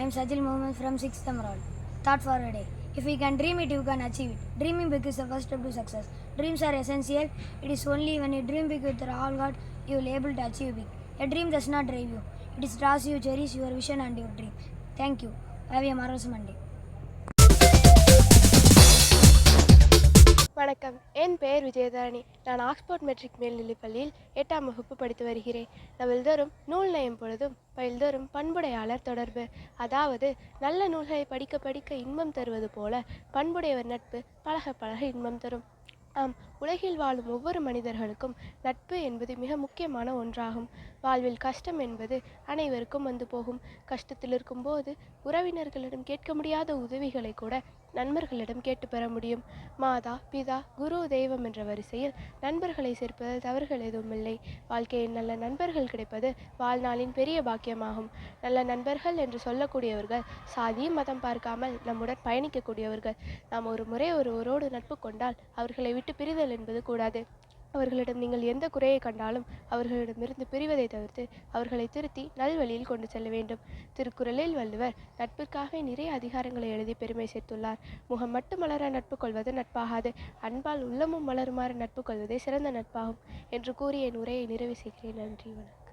am Sajil Mohammed from 6th Emerald. Thought for a day. If you can dream it, you can achieve it. Dreaming big is the first step to success. Dreams are essential. It is only when you dream big with your all God you will able to achieve big. A dream does not drive you. It is draws you, cherish your vision and your dream. Thank you. Have a marvelous Monday. வணக்கம். என் பெயர் விஜயதாரணி. நான் Oxford matric மேல்நிலைப் பள்ளியில் 8ஆம் வகுப்பு படித்து வருகிறேன். நவில்தோறும் நூல் நயம் பொழுதும் பயில்தோறும் பண்புடையாளர் தொடர்பு. அதாவது நல்ல நூல்களை படிக்க படிக்க இன்பம் தருவது போல பண்புடையவர் நட்பு பழக பழக இன்பம் தரும். ஆம், உலகில் வாழும் ஒவ்வொரு மனிதர்களுக்கும் நட்பு என்பது மிக முக்கியமான ஒன்றாகும். வாழ்வில் கஷ்டம் என்பது அனைவருக்கும் வந்து போகும். கஷ்டத்தில் இருக்கும்போது உறவினர்களிடம் கேட்க முடியாத உதவிகளை கூட நண்பர்களிடம் கேட்டு பெற முடியும். மாதா பிதா குரு தெய்வம் என்ற வரிசையில் நண்பர்களை சேர்ப்பதில் தவறுகள் எதுவுமில்லை. வாழ்க்கையில் நல்ல நண்பர்கள் கிடைப்பது வாழ்நாளின் பெரிய பாக்கியமாகும். நல்ல நண்பர்கள் என்று சொல்லக்கூடியவர்கள் சாதி மதம் பார்க்காமல் நம்முடன் பயணிக்கக்கூடியவர்கள். நாம் ஒரு முறை ஒருவரோடு நட்பு கொண்டால் அவர்களை விட்டு பிரிதல் என்பது கூடாது. அவர்களிடம் நீங்கள் எந்த குறையை கண்டாலும் அவர்களிடமிருந்து பிரிவதை தவிர்த்து அவர்களை திருத்தி நல்வழியில் கொண்டு செல்ல வேண்டும். திருக்குறளில் வள்ளுவர் நட்பிற்காக நிறைய அதிகாரங்களை எழுதி பெருமை சேர்த்துள்ளார். முகம் மட்டும் மலர நட்பு கொள்வது நட்பாகாது, அன்பால் உள்ளமும் மலருமாறு நட்பு கொள்வதே சிறந்த நட்பாகும் என்று கூறி என் உரையை நிறைவு செய்கிறேன். நன்றி, வணக்கம்.